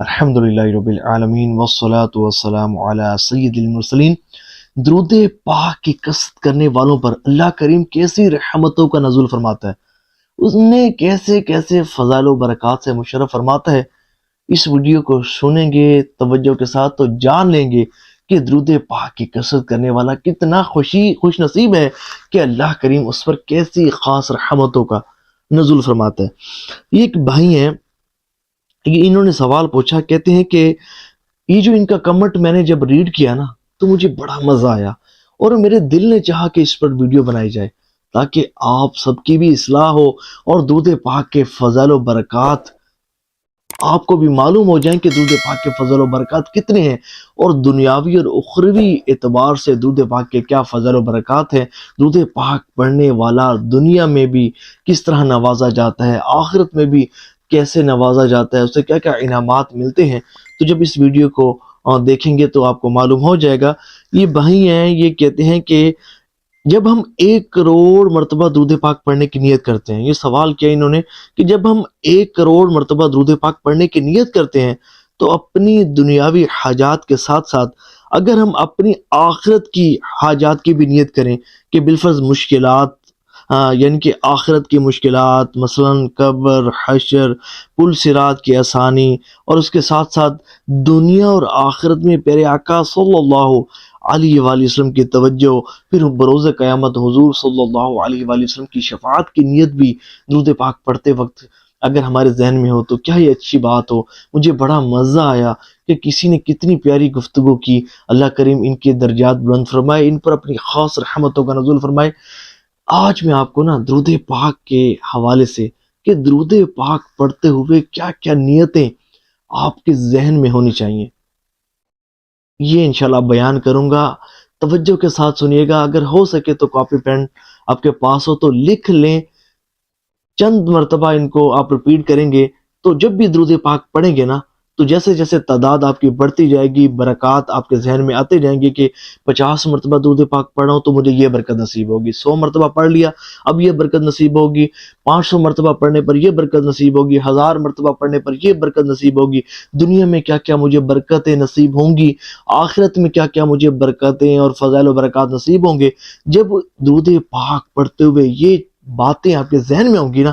الحمدللہ رب العالمین والصلاة والسلام علی سید المرسلین۔ درود پاک کی کثرت کرنے والوں پر اللہ کریم کیسی رحمتوں کا نزول فرماتا ہے، اس نے کیسے کیسے فضائل و برکات سے مشرف فرماتا ہے۔ اس ویڈیو کو سنیں گے توجہ کے ساتھ تو جان لیں گے کہ درود پاک کی کثرت کرنے والا کتنا خوش نصیب ہے کہ اللہ کریم اس پر کیسی خاص رحمتوں کا نزول فرماتا ہے۔ یہ ایک بھائی ہیں، انہوں نے سوال پوچھا، کہتے ہیں کہ یہ جو ان کا کمنٹ میں نے جب ریڈ کیا نا تو مجھے بڑا مزہ آیا اور میرے دل نے چاہا کہ اس پر ویڈیو بنائی جائے تاکہ آپ سب کی بھی اصلاح ہو اور درود پاک کے فضائل و برکات آپ کو بھی معلوم ہو جائیں کہ درود پاک کے فضل و برکات کتنے ہیں اور دنیاوی اور اخروی اعتبار سے درود پاک کے کیا فضل و برکات ہیں۔ درود پاک پڑھنے والا دنیا میں بھی کس طرح نوازا جاتا ہے، آخرت میں بھی کیسے نوازا جاتا ہے، اسے کیا کیا انعامات ملتے ہیں۔ تو جب اس ویڈیو کو دیکھیں گے تو آپ کو معلوم ہو جائے گا۔ یہ بھائی ہیں، یہ کہتے ہیں کہ جب ہم 1 کروڑ مرتبہ درود پاک پڑھنے کی نیت کرتے ہیں، یہ سوال کیا انہوں نے کہ جب ہم 1 کروڑ مرتبہ درود پاک پڑھنے کی نیت کرتے ہیں تو اپنی دنیاوی حاجات کے ساتھ ساتھ اگر ہم اپنی آخرت کی حاجات کی بھی نیت کریں کہ بالفرض مشکلات یعنی کہ آخرت کی مشکلات، مثلا قبر، حشر، پل صراط کی آسانی، اور اس کے ساتھ ساتھ دنیا اور آخرت میں پیارے آقا صلی اللہ علیہ وآلہ وسلم کی توجہ، پھر بروز قیامت حضور صلی اللہ علیہ وآلہ وسلم کی شفاعت کی نیت بھی درود پاک پڑھتے وقت اگر ہمارے ذہن میں ہو تو کیا ہی اچھی بات ہو۔ مجھے بڑا مزہ آیا کہ کسی نے کتنی پیاری گفتگو کی۔ اللہ کریم ان کے درجات بلند فرمائے، ان پر اپنی خاص رحمتوں کا نزول فرمائے۔ آج میں آپ کو درود پاک کے حوالے سے کہ درود پاک پڑھتے ہوئے کیا کیا نیتیں آپ کے ذہن میں ہونی چاہیے، یہ انشاءاللہ بیان کروں گا۔ توجہ کے ساتھ سنیے گا، اگر ہو سکے تو کاپی پین آپ کے پاس ہو تو لکھ لیں، چند مرتبہ ان کو آپ ریپیٹ کریں گے تو جب بھی درود پاک پڑھیں گے نا تو جیسے جیسے تعداد آپ کی بڑھتی جائے گی، برکات آپ کے ذہن میں آتے جائیں گے کہ 50 مرتبہ درود پاک پڑھا ہوں تو مجھے یہ برکت نصیب ہوگی، 100 مرتبہ پڑھ لیا اب یہ برکت نصیب ہوگی، 500 مرتبہ پڑھنے پر یہ برکت نصیب ہوگی، 1000 مرتبہ پڑھنے پر یہ برکت نصیب ہوگی، دنیا میں کیا کیا مجھے برکتیں نصیب ہوں گی، آخرت میں کیا کیا مجھے برکتیں اور فضائل و برکات نصیب ہوں گے۔ جب درود پاک پڑھتے ہوئے یہ باتیں آپ کے ذہن میں ہوں گی نا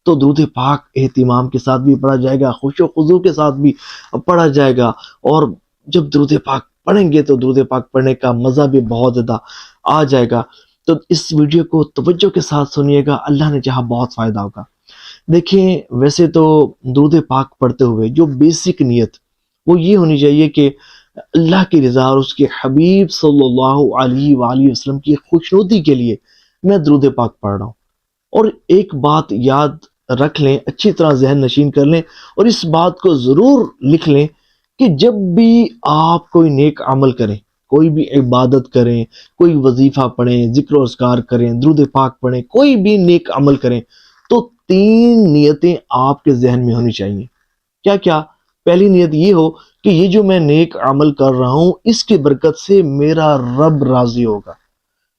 تو درود پاک اہتمام کے ساتھ بھی پڑھا جائے گا، خوش و خضوع کے ساتھ بھی پڑھا جائے گا، اور جب درود پاک پڑھیں گے تو درود پاک پڑھنے کا مزہ بھی بہت زیادہ آ جائے گا۔ تو اس ویڈیو کو توجہ کے ساتھ سنیے گا، اللہ نے چاہا بہت فائدہ ہوگا۔ دیکھیں، ویسے تو درود پاک پڑھتے ہوئے جو بیسک نیت وہ یہ ہونی چاہیے کہ اللہ کی رضا اور اس کے حبیب صلی اللہ علیہ وآلہ وسلم کی خوشنودی کے لیے میں درود پاک پڑھ رہا ہوں۔ اور ایک بات یاد رکھ لیں، اچھی طرح ذہن نشین کر لیں اور اس بات کو ضرور لکھ لیں کہ جب بھی آپ کوئی نیک عمل کریں، کوئی بھی عبادت کریں، کوئی وظیفہ پڑھیں، ذکر و اذکار کریں، درود پاک پڑھیں، کوئی بھی نیک عمل کریں تو 3 نیتیں آپ کے ذہن میں ہونی چاہیے۔ کیا کیا؟ پہلی نیت یہ ہو کہ یہ جو میں نیک عمل کر رہا ہوں اس کی برکت سے میرا رب راضی ہوگا،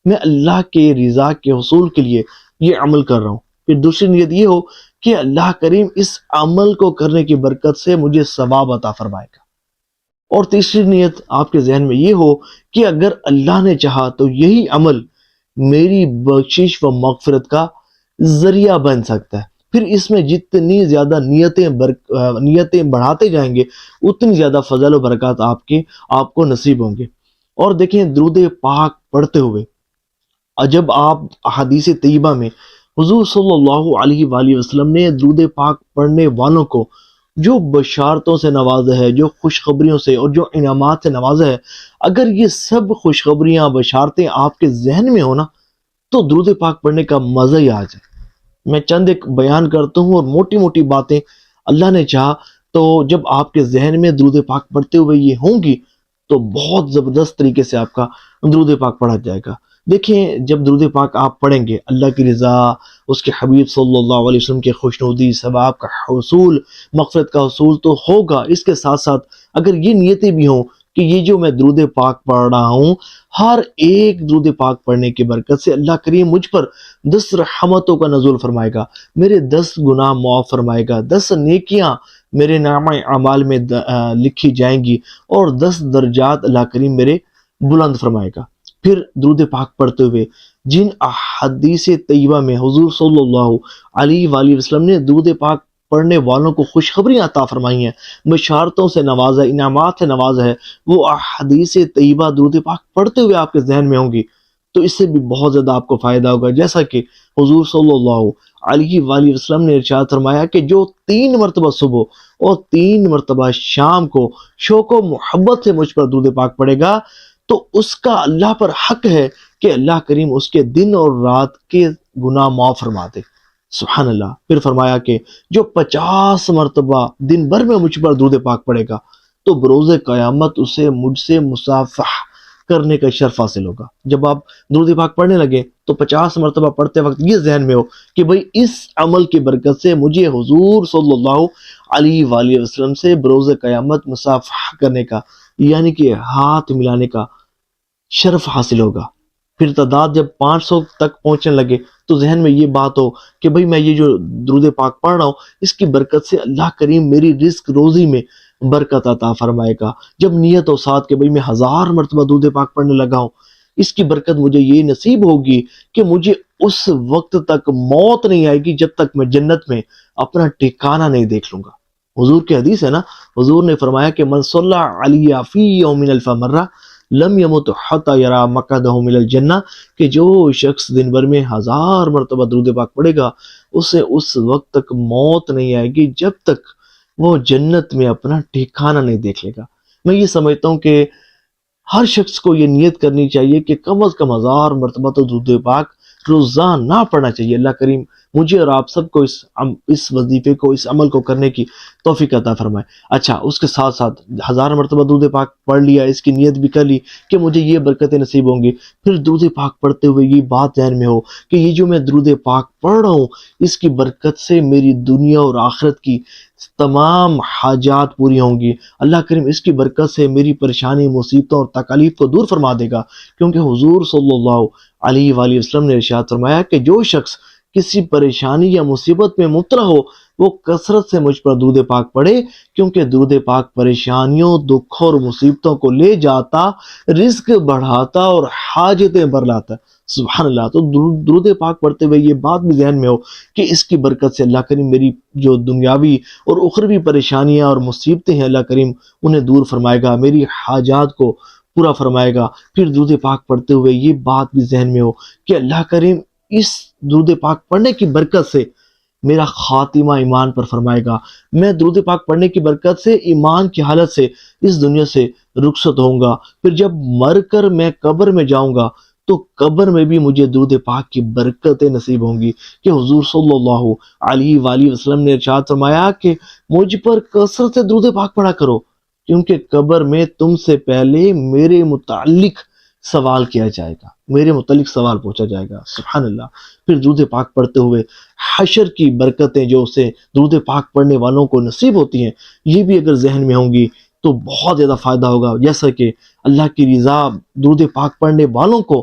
میں اللہ کے رضا کے حصول کے لیے یہ عمل کر رہا ہوں۔ پھر دوسری نیت یہ ہو کہ اللہ کریم اس عمل کو کرنے کی برکت سے مجھے ثواب عطا فرمائے گا۔ اور تیسری نیت آپ کے ذہن میں یہ ہو کہ اگر اللہ نے چاہا تو یہی عمل میری بخشش و مغفرت کا ذریعہ بن سکتا ہے۔ پھر اس میں جتنی زیادہ نیتیں بڑھاتے جائیں گے اتنی زیادہ فضل و برکات آپ کو نصیب ہوں گے۔ اور دیکھیں، درود پاک پڑھتے ہوئے جب آپ احادیث طیبہ میں حضور صلی اللہ علیہ وآلہ وسلم نے درود پاک پڑھنے والوں کو جو بشارتوں سے نوازا ہے، جو خوشخبریوں سے اور جو انعامات سے نوازا ہے، اگر یہ سب خوشخبریاں بشارتیں آپ کے ذہن میں ہونا تو درود پاک پڑھنے کا مزہ ہی آ جائے۔ میں چند ایک بیان کرتا ہوں اور موٹی موٹی باتیں اللہ نے چاہا تو جب آپ کے ذہن میں درود پاک پڑھتے ہوئے یہ ہوں گی تو بہت زبردست طریقے سے آپ کا درود پاک پڑھا جائے گا۔ دیکھیں، جب درود پاک آپ پڑھیں گے اللہ کی رضا، اس کے حبیب صلی اللہ علیہ وسلم کے خوشنودی، ثواب کا حصول، مغفرت کا حصول تو ہوگا، اس کے ساتھ ساتھ اگر یہ نیتیں بھی ہوں کہ یہ جو میں درود پاک پڑھ رہا ہوں، ہر ایک درود پاک پڑھنے کی برکت سے اللہ کریم مجھ پر 10 رحمتوں کا نزول فرمائے گا، میرے 10 گناہ معاف فرمائے گا، 10 نیکیاں میرے نامہ اعمال میں لکھی جائیں گی، اور 10 درجات اللہ کریم میرے بلند فرمائے گا۔ پھر درود پاک پڑھتے ہوئے جن احادیث طیبہ میں حضور صلی اللہ علیہ وآلہ وسلم نے درود پاک پڑھنے والوں کو خوشخبری عطا فرمائی ہیں، بشارتوں سے نوازا ہے، انعامات سے نوازا ہے، وہ احادیث طیبہ درود پاک پڑھتے ہوئے آپ کے ذہن میں ہوں گی، تو اس سے بھی بہت زیادہ آپ کو فائدہ ہوگا۔ جیسا کہ حضور صلی اللہ علیہ وآلہ وسلم نے ارشاد فرمایا کہ جو 3 مرتبہ صبح اور 3 مرتبہ شام کو شوق و محبت سے مجھ پر درود پاک پڑھے گا، تو اس کا اللہ پر حق ہے کہ اللہ کریم اس کے دن اور رات کے گناہ معاف فرما دے۔ سبحان اللہ۔ پھر فرمایا کہ جو 50 مرتبہ دن بھر میں مجھ پر درود پاک پڑھے گا تو بروز قیامت اسے مجھ سے مصافحہ کرنے کا شرف حاصل ہوگا۔ جب آپ درود پاک پڑھنے لگے تو 50 مرتبہ پڑھتے وقت یہ ذہن میں ہو کہ بھئی اس عمل کی برکت سے مجھے حضور صلی اللہ علیہ وآلہ وسلم سے بروز قیامت مصافحہ کرنے کا، یعنی کہ ہاتھ ملانے کا شرف حاصل ہوگا۔ پھر تعداد جب 500 تک پہنچنے لگے تو ذہن میں یہ بات ہو کہ بھئی میں یہ جو درود پاک پڑھ رہا ہوں اس کی برکت سے اللہ کریم میری رزق روزی میں برکت عطا فرمائے گا۔ جب نیت ہو ساتھ کہ بھئی میں 1000 مرتبہ درود پاک پڑھنے لگا ہوں، اس کی برکت مجھے یہ نصیب ہوگی کہ مجھے اس وقت تک موت نہیں آئے گی جب تک میں جنت میں اپنا ٹھکانہ نہیں دیکھ لوں گا۔ حضور کی حدیث ہے نا، حضور نے فرمایا کہ من صلی علیہ فی یوم الف مرہ لم یمت حتی یرا مقعدہ من الجنہ، کہ جو شخص دن بھر میں 1000 مرتبہ درود پاک پڑھے گا اسے اس وقت تک موت نہیں آئے گی جب تک وہ جنت میں اپنا ٹھکانہ نہیں دیکھ لے گا۔ میں یہ سمجھتا ہوں کہ ہر شخص کو یہ نیت کرنی چاہیے کہ کم از کم 1000 مرتبہ تو درود پاک روزانہ پڑھنا چاہیے۔ اللہ کریم مجھے اور آپ سب کو اس وظیفے کو، اس عمل کو کرنے کی توفیق عطا فرمائے۔ اچھا، اس کے ساتھ ساتھ 1000 مرتبہ درود پاک پڑھ لیا، اس کی نیت بھی کر لی کہ مجھے یہ برکتیں نصیب ہوں گی، پھر درود پاک پڑھتے ہوئے یہ بات ذہن میں ہو کہ یہ جو میں درود پاک پڑھ رہا ہوں اس کی برکت سے میری دنیا اور آخرت کی تمام حاجات پوری ہوں گی، اللہ کریم اس کی برکت سے میری پریشانی، مصیبتوں اور تکالیف کو دور فرما دے گا، کیونکہ حضور صلی اللہ علیہ وآلہ وسلم نے ارشاد فرمایا کہ جو شخص کسی پریشانی یا مصیبت میں مبتلا ہو وہ کثرت سے مجھ پر درود پاک پڑھے، کیونکہ درود پاک پریشانیوں، دکھوں اور مصیبتوں کو لے جاتا، رزق بڑھاتا اور حاجتیں بھر لاتا ہے۔ سبحان اللہ۔ تو درود پاک پڑھتے ہوئے یہ بات بھی ذہن میں ہو کہ اس کی برکت سے اللہ کریم میری جو دنیاوی اور اخروی پریشانیاں اور مصیبتیں ہیں اللہ کریم انہیں دور فرمائے گا، میری حاجات کو پورا فرمائے گا۔ پھر درود پاک پڑھتے ہوئے یہ بات بھی ذہن میں ہو کہ اللہ کریم اس درود پاک پڑھنے کی برکت سے میرا خاتمہ ایمان پر فرمائے گا، میں درود پاک پڑھنے کی برکت سے ایمان کی حالت سے اس دنیا سے رخصت ہوں گا، پھر جب مر کر میں قبر میں جاؤں گا تو قبر میں بھی مجھے درود پاک کی برکتیں نصیب ہوں گی، کہ حضور صلی اللہ علیہ وآلہ وسلم نے ارشاد فرمایا کہ مجھ پر کثرت سے درود پاک پڑھا کرو، کیونکہ قبر میں تم سے پہلے میرے متعلق سوال کیا جائے گا، میرے متعلق سوال پوچھا جائے گا۔ سبحان اللہ۔ پھر درود پاک پڑھتے ہوئے حشر کی برکتیں جو اسے درود پاک پڑھنے والوں کو نصیب ہوتی ہیں یہ بھی اگر ذہن میں ہوں گی تو بہت زیادہ فائدہ ہوگا، جیسا کہ اللہ کی رضا درود پاک پڑھنے والوں کو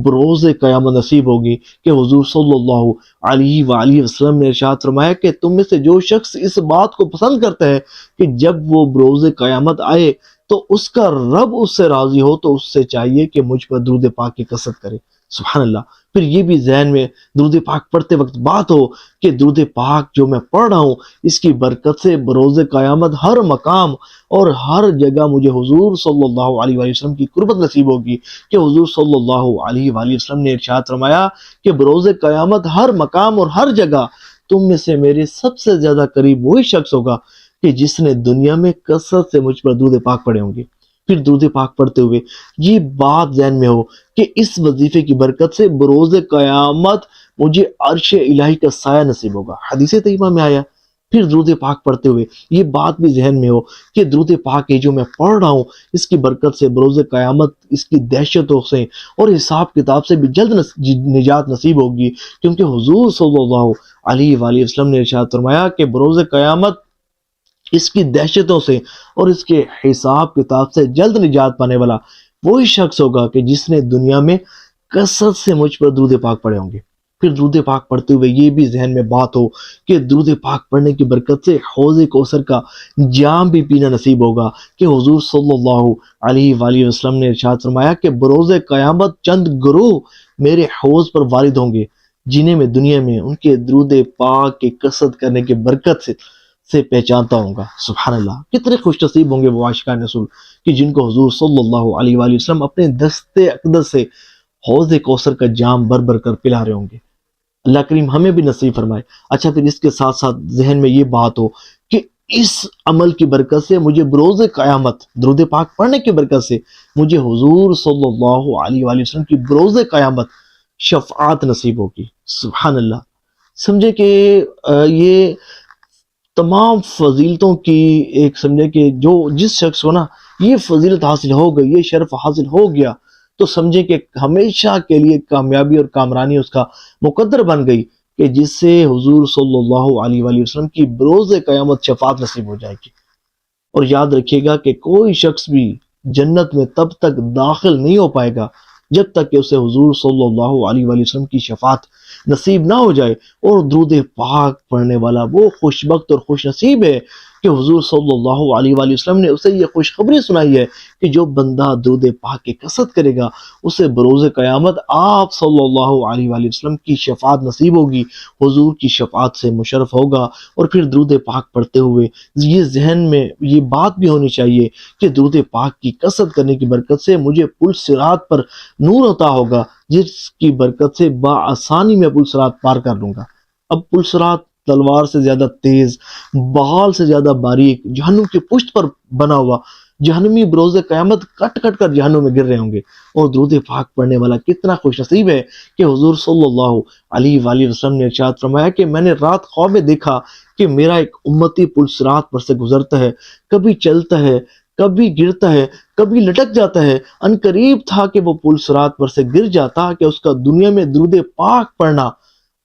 بروز قیامت نصیب ہوگی، کہ حضور صلی اللہ علیہ وآلہ وسلم نے ارشاد فرمایا کہ تم میں سے جو شخص اس بات کو پسند کرتا ہے کہ جب وہ بروز قیامت آئے تو اس کا رب اس سے راضی ہو تو اس سے چاہیے کہ مجھ پر درود پاک کی کثرت کرے۔ سبحان اللہ۔ پھر یہ بھی ذہن میں درود پاک پڑھتے وقت بات ہو کہ درود پاک جو میں پڑھ رہا ہوں اس کی برکت سے بروز قیامت ہر مقام اور ہر جگہ مجھے حضور صلی اللہ علیہ وآلہ وسلم کی قربت نصیب ہوگی، کہ حضور صلی اللہ علیہ وآلہ وسلم نے ارشاد فرمایا کہ بروز قیامت ہر مقام اور ہر جگہ تم میں سے میرے سب سے زیادہ قریب وہی شخص ہوگا کہ جس نے دنیا میں کثرت سے مجھ پر درود پاک پڑھے ہوں گے۔ پھر درود پاک پڑھتے ہوئے یہ بات ذہن میں ہو کہ اس وظیفے کی برکت سے بروز قیامت مجھے عرش الہی کا سایہ نصیب ہوگا، حدیث طیبہ میں آیا۔ پھر درود پاک پڑھتے ہوئے یہ بات بھی ذہن میں ہو کہ درود پاک جو میں پڑھ رہا ہوں اس کی برکت سے بروز قیامت اس کی دہشتوں سے اور حساب کتاب سے بھی جلد نجات نصیب ہوگی، کیونکہ حضور صلی اللہ علیہ وآلہ وسلم نے ارشاد فرمایا کہ بروز قیامت اس کی دہشتوں سے اور اس کے حساب کتاب سے جلد نجات پانے والا وہی شخص ہوگا کہ جس نے دنیا میں کثرت سے مجھ پر درود پاک پڑھے ہوں گے۔ پھر درود پاک پڑھتے ہوئے یہ بھی ذہن میں بات ہو کہ درود پاک پڑھنے کی برکت سے حوض کوثر کا جام بھی پینا نصیب ہوگا، کہ حضور صلی اللہ علیہ وآلہ وسلم نے ارشاد فرمایا کہ بروز قیامت چند گروہ میرے حوض پر وارد ہوں گے جنہیں میں دنیا میں ان کے درود پاک کی کثرت کرنے کی برکت سے پہچانتا ہوں گا۔ سبحان اللہ، کتنے خوش نصیب ہوں گے وہ عاشقان رسول کہ جن کو حضور صلی اللہ علیہ وآلہ وسلم اپنے دست اقدس سے حوض کوثر کا جام بھر بھر کر پلا رہے ہوں گے۔ اللہ کریم ہمیں بھی نصیب فرمائے۔ اچھا، پھر اس کے ساتھ ساتھ ذہن میں یہ بات ہو کہ اس عمل کی برکت سے مجھے بروز قیامت درود پاک پڑھنے کی برکت سے مجھے حضور صلی اللہ علیہ وآلہ وسلم کی بروز قیامت شفاعت نصیب ہوگی۔ سبحان اللہ، سمجھے کہ یہ تمام فضیلتوں کی ایک سمجھے کہ جو جس شخص کو نا یہ فضیلت حاصل ہو گئی، یہ شرف حاصل ہو گیا، تو سمجھے کہ ہمیشہ کے لیے کامیابی اور کامرانی اس کا مقدر بن گئی، کہ جس سے حضور صلی اللہ علیہ وآلہ وسلم کی بروز قیامت شفاعت نصیب ہو جائے گی۔ اور یاد رکھیے گا کہ کوئی شخص بھی جنت میں تب تک داخل نہیں ہو پائے گا جب تک کہ اسے حضور صلی اللہ علیہ وآلہ وسلم کی شفاعت نصیب نہ ہو جائے۔ اور درود پاک پڑھنے والا وہ خوش بخت اور خوش نصیب ہے کہ حضور صلی اللہ علیہ وآلہ وسلم نے اسے یہ خوشخبری سنائی ہے کہ جو بندہ درود پاک کی کثرت کرے گا اسے بروز قیامت آپ صلی اللہ علیہ وآلہ وسلم کی شفاعت نصیب ہوگی، حضور کی شفاعت سے مشرف ہوگا۔ اور پھر درود پاک پڑھتے ہوئے یہ ذہن میں یہ بات بھی ہونی چاہیے کہ درود پاک کی کثرت کرنے کی برکت سے مجھے پل صراط پر نور عطا ہوگا، جس کی برکت سے بآسانی میں پل صراط پار کر لوں گا۔ اب پل صراط تلوار سے زیادہ تیز، بال سے زیادہ باریک، جہنم کی پشت پر بنا ہوا، جہنمی بروز قیامت کٹ کٹ کر جہنم میں گر رہے ہوں گے۔ اور درود پاک پڑھنے والا کتنا خوش نصیب ہے کہ حضور صلی اللہ علیہ وآلہ وسلم نے ارشاد فرمایا کہ میں نے رات خواب میں دیکھا کہ میرا ایک امتی پل صراط پر سے گزرتا ہے، کبھی چلتا ہے، کبھی گرتا ہے، کبھی لٹک جاتا ہے، ان قریب تھا کہ وہ پل صراط پر سے گر جاتا کہ اس کا دنیا میں درود پاک پڑھنا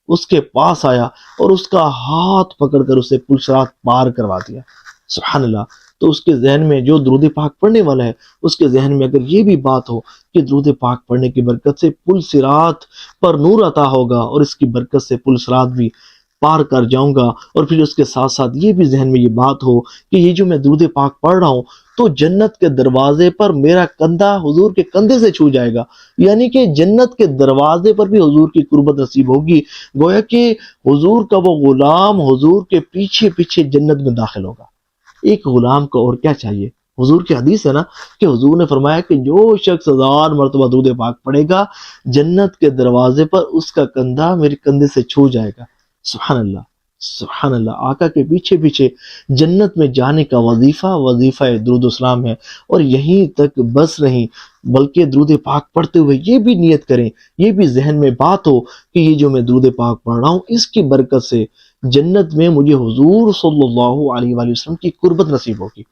اس کے پاس آیا اور اس کا ہاتھ پکڑ کر اسے پل صراط پار کروا دیا۔ سبحان اللہ، تو اس کے ذہن میں جو درود پاک پڑھنے والا ہے اس کے ذہن میں اگر یہ بھی بات ہو کہ درود پاک پڑھنے کی برکت سے پل صراط پر نور عطا ہوگا اور اس کی برکت سے پل صراط بھی پار کر جاؤں گا، اور پھر اس کے ساتھ ساتھ یہ بھی ذہن میں یہ بات ہو کہ یہ جو میں درود پاک پڑھ رہا ہوں تو جنت کے دروازے پر میرا کندھا حضور کے کندھے سے چھو جائے گا، یعنی کہ جنت کے دروازے پر بھی حضور کی قربت نصیب ہوگی، گویا کہ حضور کا وہ غلام حضور کے پیچھے پیچھے جنت میں داخل ہوگا۔ ایک غلام کو اور کیا چاہیے؟ حضور کی حدیث ہے نا کہ حضور نے فرمایا کہ جو شخص 1000 مرتبہ درود پاک پڑھے گا جنت کے دروازے پر اس کا کندھا میرے کندھے سے چھو جائے گا۔ سبحان اللہ، سبحان اللہ، آقا کے پیچھے پیچھے جنت میں جانے کا وظیفہ درود و سلام ہے۔ اور یہیں تک بس نہیں بلکہ درود پاک پڑھتے ہوئے یہ بھی نیت کریں، یہ بھی ذہن میں بات ہو کہ یہ جو میں درود پاک پڑھ رہا ہوں اس کی برکت سے جنت میں مجھے حضور صلی اللہ علیہ وآلہ وسلم کی قربت نصیب ہوگی۔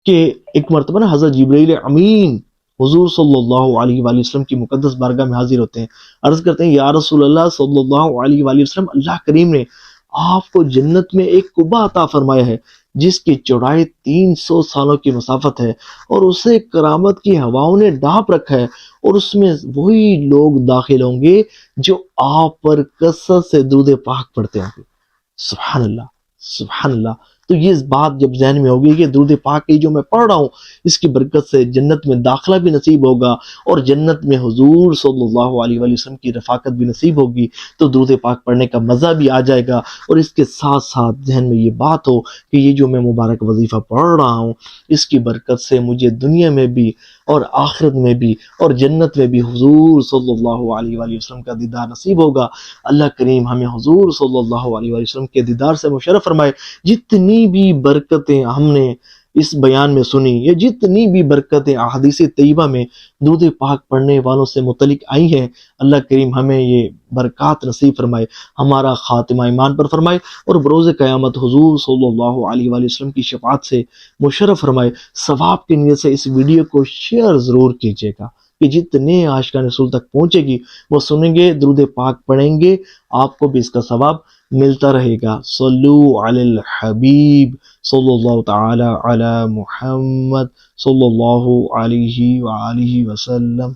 کہ ایک مرتبہ نا حضرت جبرائیل امین حضور صلی اللہ علیہ وآلہ وسلم کی مقدس بارگاہ میں حاضر ہوتے ہیں، عرض کرتے ہیں یا رسول اللہ صلی اللہ علیہ وآلہ وسلم، اللہ کریم نے آپ کو جنت میں ایک قبہ عطا فرمایا ہے جس کی چوڑائی 300 سالوں کی مسافت ہے، اور اسے کرامت کی ہواؤں نے ڈھانپ رکھا ہے، اور اس میں وہی لوگ داخل ہوں گے جو آپ پر کثرت سے درود پاک پڑھتے ہوں گے۔ سبحان اللہ، سبحان اللہ۔ تو یہ بات جب ذہن میں ہوگی کہ درود پاک کی جو میں پڑھ رہا ہوں اس کی برکت سے جنت میں داخلہ بھی نصیب ہوگا اور جنت میں حضور صلی اللہ علیہ وآلہ وسلم کی رفاقت بھی نصیب ہوگی، تو درود پاک پڑھنے کا مزہ بھی آ جائے گا۔ اور اس کے ساتھ ساتھ ذہن میں یہ بات ہو کہ یہ جو میں مبارک وظیفہ پڑھ رہا ہوں اس کی برکت سے مجھے دنیا میں بھی اور آخرت میں بھی اور جنت میں بھی حضور صلی اللہ علیہ وآلہ وسلم کا دیدار نصیب ہوگا۔ اللہ کریم ہمیں حضور صلی اللہ علیہ وآلہ وسلم کے دیدار سے مشرف فرمائے۔ جتنی بھی برکتیں ہم نے اس بیان میں سنی یا جتنی بھی برکتیں احادیث طیبہ میں درود پاک پڑھنے والوں سے متعلق آئی ہیں، اللہ کریم ہمیں یہ برکات نصیب فرمائے، ہمارا خاتمہ ایمان پر فرمائے، اور بروز قیامت حضور صلی اللہ علیہ وآلہ وسلم کی شفاعت سے مشرف فرمائے۔ ثواب کی نیت سے اس ویڈیو کو شیئر ضرور کیجیے گا۔ کہ جتنے عاشقان رسول تک پہنچے گی وہ سنیں گے، درود پاک پڑھیں گے، آپ کو بھی اس کا ثواب ملتا رہے گا۔ صلو علی الحبیب صلی اللہ تعالی علی محمد صلی اللہ علیہ وآلہ وسلم۔